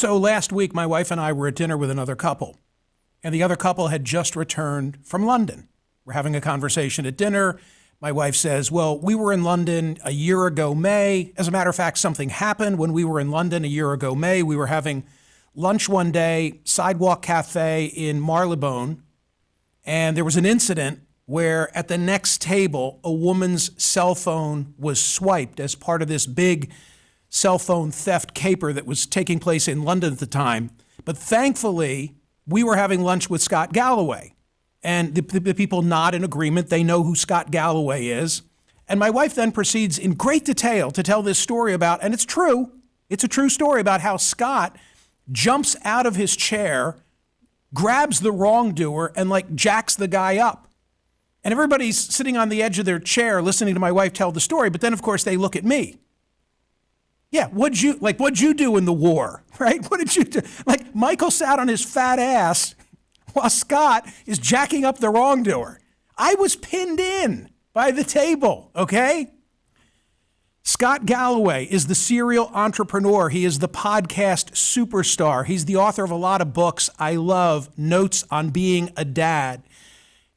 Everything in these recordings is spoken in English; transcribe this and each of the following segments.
So last week, my wife and I were at dinner with another couple, and the other couple had just returned from London. We're having a conversation at dinner. My wife says, well, we were in London a year ago, May. As a matter of fact, something happened when we were in London a year ago, May. We were having lunch one day, Sidewalk Cafe in Marylebone, and there was an incident where at the next table, a woman's cell phone was swiped as part of this big cell phone theft caper that was taking place in London at the time. But thankfully, we were having lunch with Scott Galloway. And the people nod in agreement. They know who Scott Galloway is. And my wife then proceeds in great detail to tell this story about, and it's true, it's a true story about how Scott jumps out of his chair, grabs the wrongdoer, and jacks the guy up. And everybody's sitting on the edge of their chair listening to my wife tell the story. But then, of course, they look at me. Yeah, what'd you do in the war, right? What did you do? Michael sat on his fat ass while Scott is jacking up the wrongdoer. I was pinned in by the table, okay? Scott Galloway is the serial entrepreneur. He is the podcast superstar. He's the author of a lot of books I love, Notes on Being a Dad.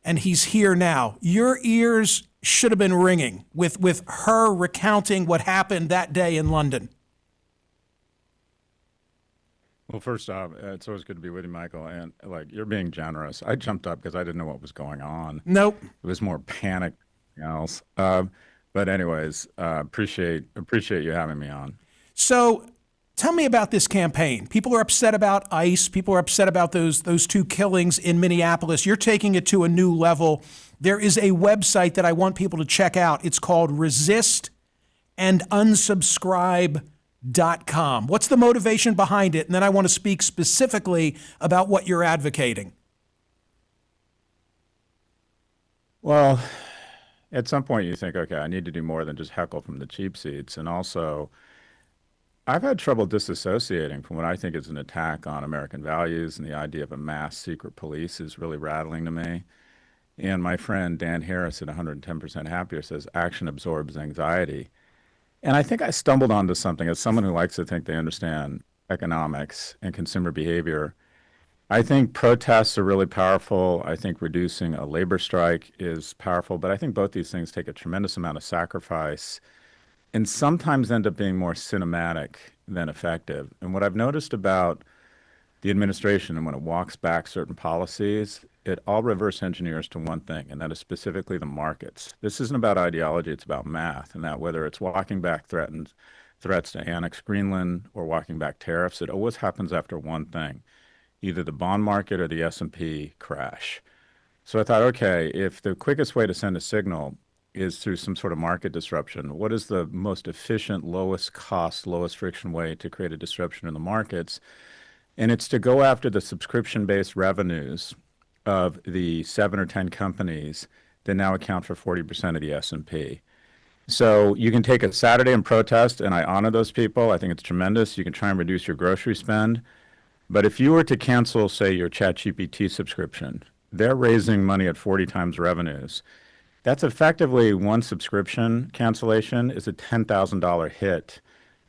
And he's here now. Your ears should have been ringing with her recounting what happened that day in London. Well, first off, it's always good to be with you, Michael. And you're being generous. I jumped up because I didn't know what was going on. Nope. It was more panic than else. But anyways, appreciate you having me on. So tell me about this campaign. People are upset about ICE. People are upset about those two killings in Minneapolis. You're taking it to a new level. There is a website that I want people to check out. It's called resistandunsubscribe.com. What's the motivation behind it? And then I want to speak specifically about what you're advocating. Well, at some point you think, okay, I need to do more than just heckle from the cheap seats. And also, I've had trouble disassociating from what I think is an attack on American values, and the idea of a mass secret police is really rattling to me. And my friend Dan Harris at 110% Happier says action absorbs anxiety. And I think I stumbled onto something as someone who likes to think they understand economics and consumer behavior. I think protests are really powerful. I think reducing a labor strike is powerful. But I think both these things take a tremendous amount of sacrifice and sometimes end up being more cinematic than effective. And what I've noticed about the administration, and when it walks back certain policies, it all reverse engineers to one thing, and that is specifically the markets. This isn't about ideology, it's about math, and that whether it's walking back threats to annex Greenland or walking back tariffs, it always happens after one thing, either the bond market or the S&P crash. So I thought, okay, if the quickest way to send a signal is through some sort of market disruption, what is the most efficient, lowest cost, lowest friction way to create a disruption in the markets? And it's to go after the subscription-based revenues of the 7 or 10 companies that now account for 40% of the S&P. So you can take a Saturday and protest, and I honor those people. I think it's tremendous. You can try and reduce your grocery spend. But if you were to cancel, say, your ChatGPT subscription, they're raising money at 40 times revenues. That's effectively one subscription cancellation is a $10,000 hit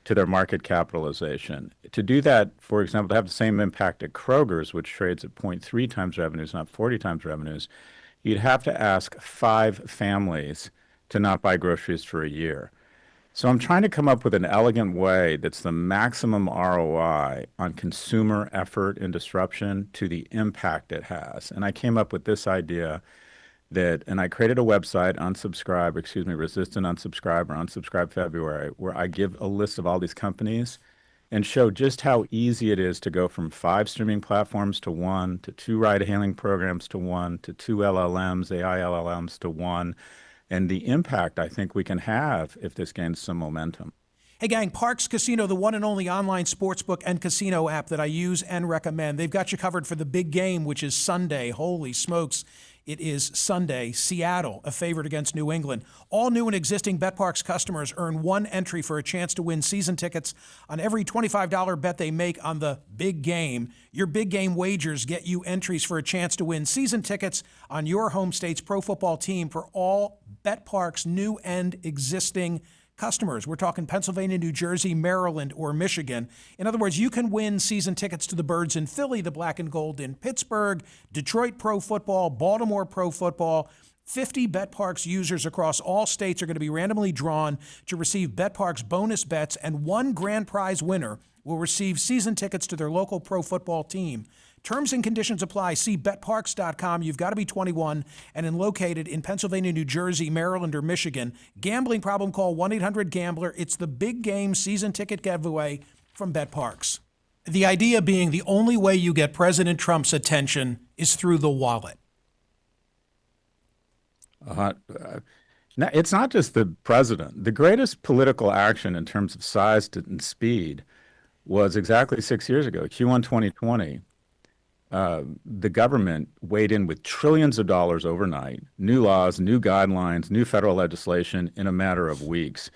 to their market capitalization. To do that, for example, to have the same impact at Kroger's, which trades at 0.3 times revenues, not 40 times revenues, you'd have to ask 5 families to not buy groceries for a year. So I'm trying to come up with an elegant way that's the maximum ROI on consumer effort and disruption to the impact it has. And I came up with this idea and I created a website, Resist and Unsubscribe, or Unsubscribe February, where I give a list of all these companies and show just how easy it is to go from 5 streaming platforms to 1, to 2 ride-hailing programs to 1, to 2 LLMs, AI LLMs to 1, and the impact I think we can have if this gains some momentum. Hey gang, Parx Casino, the one and only online sportsbook and casino app that I use and recommend. They've got you covered for the big game, which is Sunday. Holy smokes. It is Sunday. Seattle, a favorite against New England. All new and existing BetParx customers earn 1 entry for a chance to win season tickets on every $25 bet they make on the big game. Your big game wagers get you entries for a chance to win season tickets on your home state's pro football team for all BetParx new and existing customers. We're talking Pennsylvania, New Jersey, Maryland, or Michigan. In other words, you can win season tickets to the Birds in Philly, the Black and Gold in Pittsburgh, Detroit Pro Football, Baltimore Pro Football. 50 BetParks users across all states are going to be randomly drawn to receive BetParks bonus bets, and one grand prize winner will receive season tickets to their local pro football team. Terms and conditions apply. See betparks.com. You've got to be 21 and located in Pennsylvania, New Jersey, Maryland, or Michigan. Gambling problem, call 1-800-GAMBLER. It's the big game season ticket giveaway from BetParks. The idea being the only way you get President Trump's attention is through the wallet. Now, it's not just the president. The greatest political action in terms of size and speed was exactly 6 years ago, Q1 2020. The government weighed in with trillions of dollars overnight, new laws, new guidelines, new federal legislation in a matter of weeks.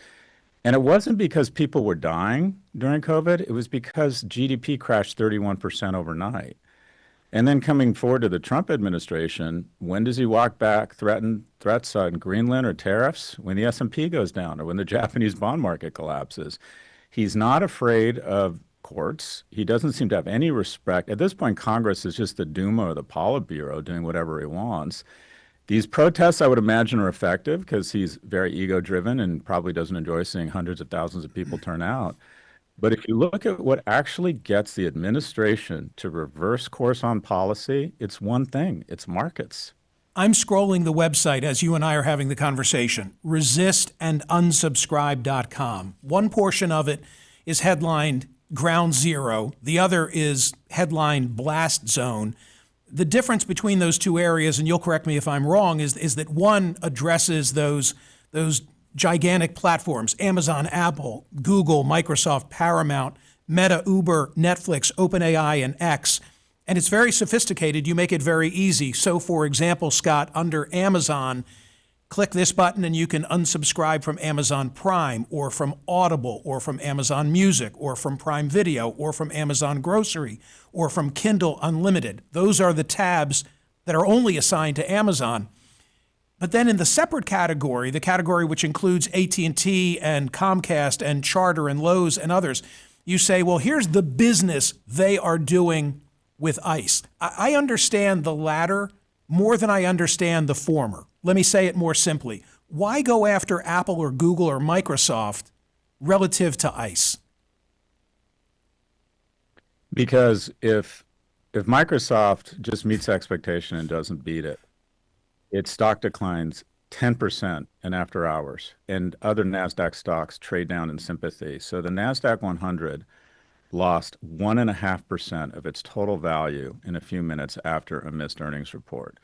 And it wasn't because people were dying during COVID. It was because GDP crashed 31% overnight. And then coming forward to the Trump administration, when does he walk back threats on Greenland or tariffs? When the S&P goes down or when the Japanese bond market collapses. He's not afraid of courts. He doesn't seem to have any respect. At this point, Congress is just the Duma or the Politburo doing whatever he wants. These protests, I would imagine, are effective because he's very ego-driven and probably doesn't enjoy seeing hundreds of thousands of people turn out. But if you look at what actually gets the administration to reverse course on policy, it's one thing. It's markets. I'm scrolling the website as you and I are having the conversation, resistandunsubscribe.com. One portion of it is headlined Ground Zero. The other is headlined Blast Zone. The difference between those two areas, and you'll correct me if I'm wrong, is that one addresses those gigantic platforms, Amazon, Apple, Google, Microsoft, Paramount, Meta, Uber, Netflix, OpenAI, and X. And it's very sophisticated. You make it very easy. So, for example, Scott, under Amazon, click this button and you can unsubscribe from Amazon Prime or from Audible or from Amazon Music or from Prime Video or from Amazon Grocery or from Kindle Unlimited. Those are the tabs that are only assigned to Amazon. But then in the separate category, the category which includes AT&T and Comcast and Charter and Lowe's and others, you say, well, here's the business they are doing with ICE. I understand the latter more than I understand the former. Let me say it more simply. Why go after Apple or Google or Microsoft relative to ICE? Because if Microsoft just meets expectation and doesn't beat it, its stock declines 10% in after hours, and other NASDAQ stocks trade down in sympathy. So the NASDAQ 100 lost 1.5% of its total value in a few minutes after a missed earnings report.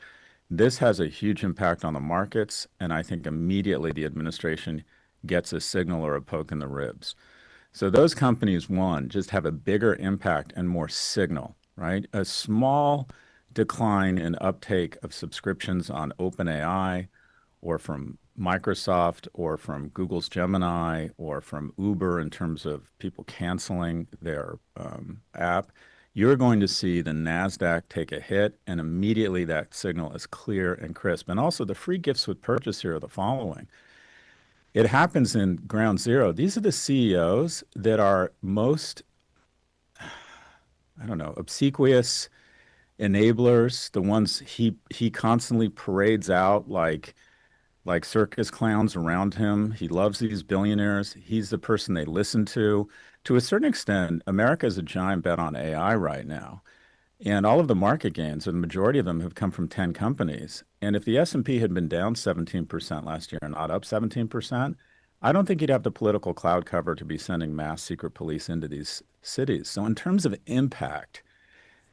This has a huge impact on the markets, and I think immediately the administration gets a signal or a poke in the ribs. So those companies, one, just have a bigger impact and more signal, right? A small decline in uptake of subscriptions on OpenAI or from Microsoft or from Google's Gemini or from Uber in terms of people canceling their app, you're going to see the NASDAQ take a hit, and immediately that signal is clear and crisp. And also the free gifts with purchase here are the following. It happens in Ground Zero. These are the CEOs that are most, obsequious enablers, the ones he constantly parades out like circus clowns around him. He loves these billionaires. He's the person they listen to. To a certain extent, America is a giant bet on AI right now. And all of the market gains, and the majority of them have come from 10 companies. And if the S&P had been down 17% last year and not up 17%, I don't think you'd have the political cloud cover to be sending mass secret police into these cities. So in terms of impact,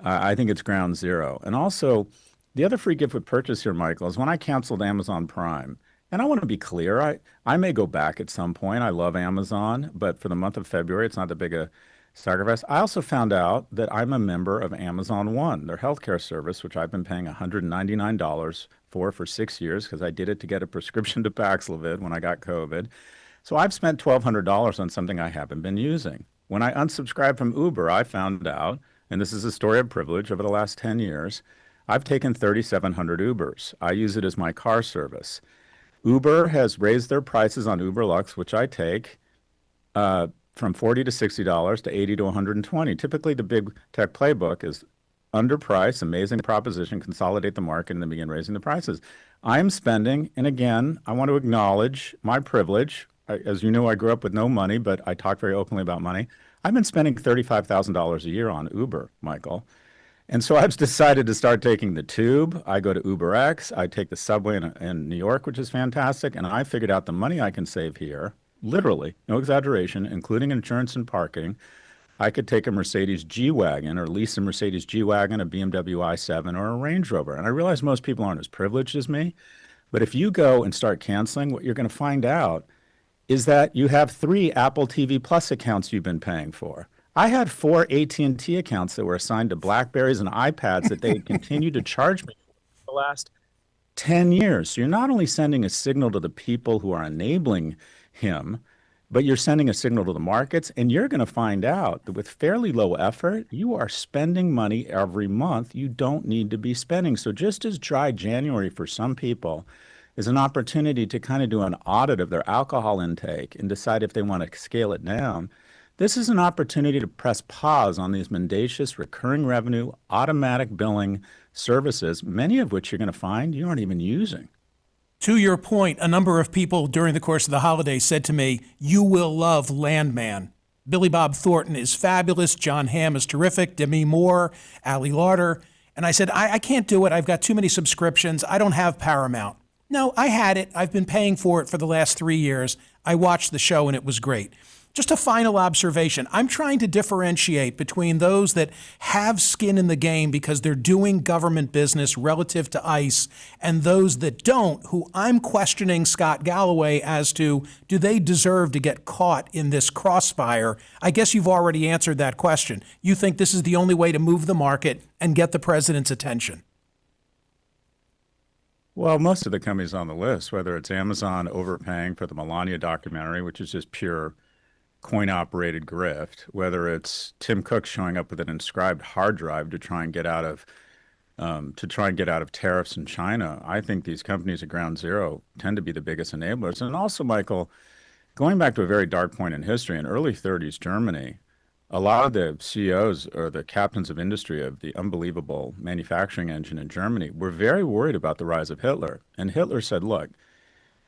I think it's Ground Zero. And also, the other free gift with purchase here, Michael, is when I canceled Amazon Prime. And I want to be clear, I may go back at some point. I love Amazon, but for the month of February, it's not that big a sacrifice. I also found out that I'm a member of Amazon One, their healthcare service, which I've been paying $199 for 6 years because I did it to get a prescription to Paxlovid when I got COVID. So I've spent $1,200 on something I haven't been using. When I unsubscribed from Uber, I found out, and this is a story of privilege over the last 10 years, I've taken 3,700 Ubers. I use it as my car service. Uber has raised their prices on Uber Lux, which I take, from $40 to $60 to $80 to 120. Typically, the big tech playbook is underprice, amazing proposition, consolidate the market, and then begin raising the prices. I'm spending, and again, I want to acknowledge my privilege. As you know, I grew up with no money, but I talk very openly about money. I've been spending $35,000 a year on Uber, Michael. And so I've decided to start taking the tube. I go to UberX. I take the subway in New York, which is fantastic. And I figured out the money I can save here, literally, no exaggeration, including insurance and parking. I could take a Mercedes G-Wagon or lease a Mercedes G-Wagon, a BMW i7, or a Range Rover. And I realize most people aren't as privileged as me. But if you go and start canceling, what you're going to find out is that you have 3 Apple TV Plus accounts you've been paying for. I had 4 AT&T accounts that were assigned to BlackBerries and iPads that they continued to charge me for the last 10 years. So you're not only sending a signal to the people who are enabling him, but you're sending a signal to the markets, and you're going to find out that with fairly low effort, you are spending money every month you don't need to be spending. So just as dry January for some people is an opportunity to kind of do an audit of their alcohol intake and decide if they want to scale it down, this is an opportunity to press pause on these mendacious recurring revenue, automatic billing services, many of which you're going to find you aren't even using. To your point, a number of people during the course of the holiday said to me, "You will love Landman. Billy Bob Thornton is fabulous. John Hamm is terrific. Demi Moore, Ali Larter." And I said, I can't do it. I've got too many subscriptions. I don't have Paramount. No, I had it. I've been paying for it for the last 3 years. I watched the show and it was great. Just a final observation. I'm trying to differentiate between those that have skin in the game because they're doing government business relative to ICE and those that don't, who I'm questioning Scott Galloway as to, do they deserve to get caught in this crossfire? I guess you've already answered that question. You think this is the only way to move the market and get the president's attention? Well, most of the companies on the list, whether it's Amazon overpaying for the Melania documentary, which is just pure coin-operated grift, whether it's Tim Cook showing up with an inscribed hard drive to try and get out of tariffs in China, I think these companies at ground zero tend to be the biggest enablers. And also, Michael, going back to a very dark point in history, in early 30s Germany, a lot of the CEOs or the captains of industry of the unbelievable manufacturing engine in Germany were very worried about the rise of Hitler. And Hitler said, look,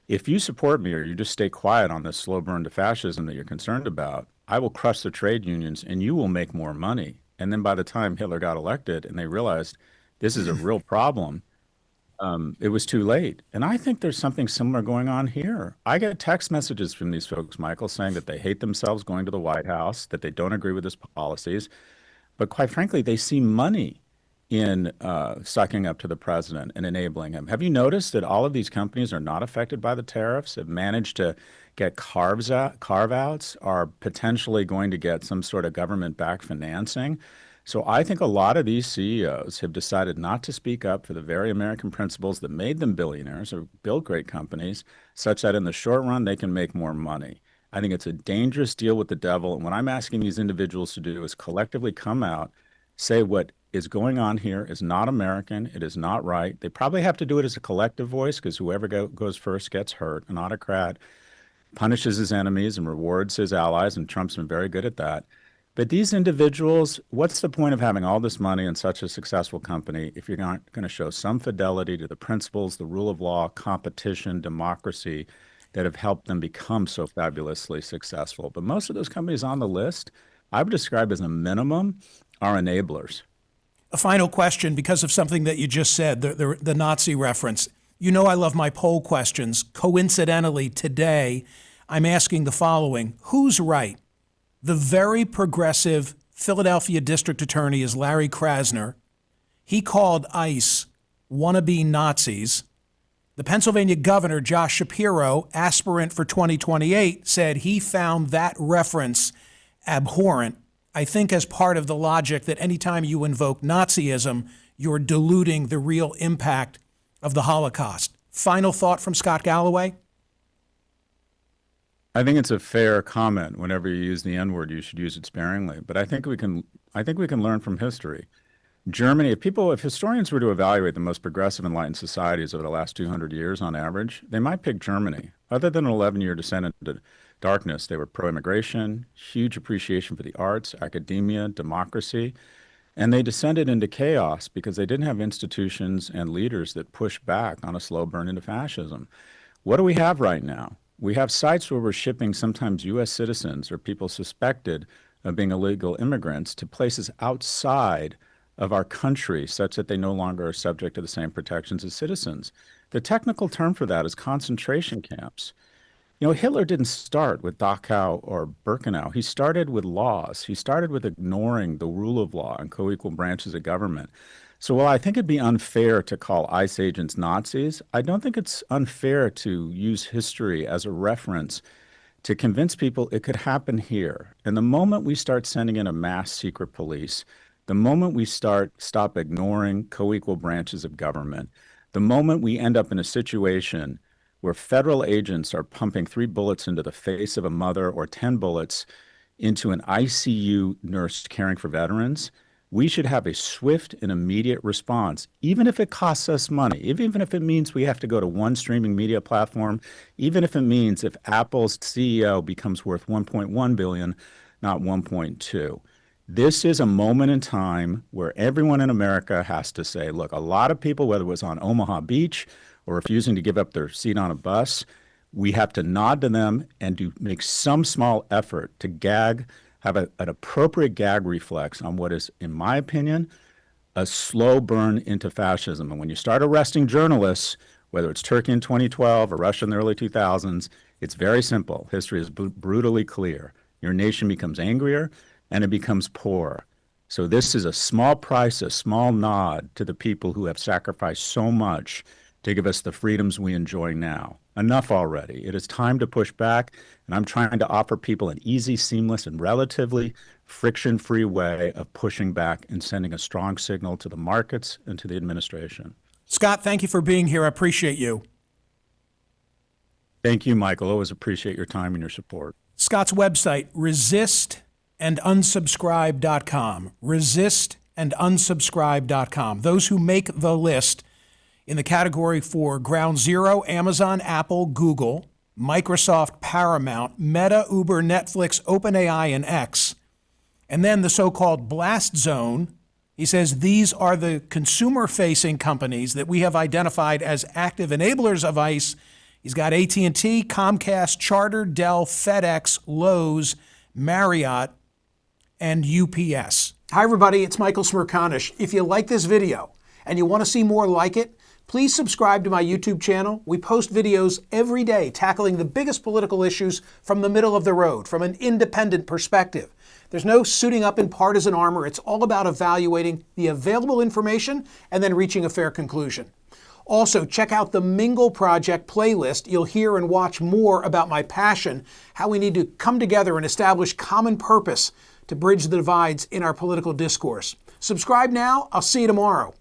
if you support me or you just stay quiet on this slow burn to fascism that you're concerned about, I will crush the trade unions and you will make more money. And then by the time Hitler got elected and they realized this is a real problem, it was too late. And I think there's something similar going on here. I get text messages from these folks, Michael, saying that they hate themselves going to the White House, that they don't agree with his policies. But quite frankly, they see money in sucking up to the president and enabling him. Have you noticed that all of these companies are not affected by the tariffs, have managed to get carve-outs, are potentially going to get some sort of government-backed financing? So I think a lot of these CEOs have decided not to speak up for the very American principles that made them billionaires or built great companies, such that in the short run, they can make more money. I think it's a dangerous deal with the devil. And what I'm asking these individuals to do is collectively come out, say what is going on here is not American. It is not right. They probably have to do it as a collective voice because whoever goes first gets hurt. An autocrat punishes his enemies and rewards his allies, and Trump's been very good at that. But these individuals, what's the point of having all this money in such a successful company if you're not going to show some fidelity to the principles, the rule of law, competition, democracy that have helped them become so fabulously successful? But most of those companies on the list, I would describe as a minimum, are enablers. A final question, because of something that you just said, the Nazi reference. You know I love my poll questions. Coincidentally, today, I'm asking the following. Who's right? The very progressive Philadelphia district attorney is Larry Krasner. He called ICE wannabe Nazis. The Pennsylvania governor, Josh Shapiro, aspirant for 2028, said he found that reference abhorrent. I think as part of the logic that anytime you invoke Nazism, you're diluting the real impact of the Holocaust. Final thought from Scott Galloway? I think it's a fair comment. Whenever you use the N-word, you should use it sparingly. But I think we can learn from history. Germany, if historians were to evaluate the most progressive enlightened societies over the last 200 years on average, they might pick Germany. Other than an 11-year descent into darkness, they were pro-immigration, huge appreciation for the arts, academia, democracy, and they descended into chaos because they didn't have institutions and leaders that pushed back on a slow burn into fascism. What do we have right now? We have sites where we're shipping sometimes U.S. citizens or people suspected of being illegal immigrants to places outside of our country such that they no longer are subject to the same protections as citizens. The technical term for that is concentration camps. You know, Hitler didn't start with Dachau or Birkenau. He started with laws. He started with ignoring the rule of law and co-equal branches of government. So while I think it'd be unfair to call ICE agents Nazis, I don't think it's unfair to use history as a reference to convince people it could happen here. And the moment we start sending in a mass secret police, the moment we stop ignoring co-equal branches of government, the moment we end up in a situation where federal agents are pumping 3 bullets into the face of a mother or 10 bullets into an ICU nurse caring for veterans, we should have a swift and immediate response, even if it costs us money, even if it means we have to go to one streaming media platform, even if it means if Apple's CEO becomes worth 1.1 billion, not 1.2. This is a moment in time where everyone in America has to say, look, a lot of people, whether it was on Omaha Beach or refusing to give up their seat on a bus, we have to nod to them and to make some small effort to have an appropriate gag reflex on what is, in my opinion, a slow burn into fascism. And when you start arresting journalists, whether it's Turkey in 2012 or Russia in the early 2000s, it's very simple. History is brutally clear. Your nation becomes angrier and it becomes poor. So this is a small price, a small nod to the people who have sacrificed so much to give us the freedoms we enjoy now. Enough already. It is time to push back, and I'm trying to offer people an easy, seamless, and relatively friction-free way of pushing back and sending a strong signal to the markets and to the administration. Scott, thank you for being here. I appreciate you. Thank you, Michael. Always appreciate your time and your support. Scott's website, resistandunsubscribe.com. Resistandunsubscribe.com. Those who make the list in the category for Ground Zero, Amazon, Apple, Google, Microsoft, Paramount, Meta, Uber, Netflix, OpenAI, and X. And then the so-called blast zone, he says these are the consumer-facing companies that we have identified as active enablers of ICE. He's got AT&T, Comcast, Charter, Dell, FedEx, Lowe's, Marriott, and UPS. Hi, everybody. It's Michael Smerconish. If you like this video and you want to see more like it, please subscribe to my YouTube channel. We post videos every day tackling the biggest political issues from the middle of the road, from an independent perspective. There's no suiting up in partisan armor. It's all about evaluating the available information and then reaching a fair conclusion. Also, check out the Mingle Project playlist. You'll hear and watch more about my passion, how we need to come together and establish common purpose to bridge the divides in our political discourse. Subscribe now. I'll see you tomorrow.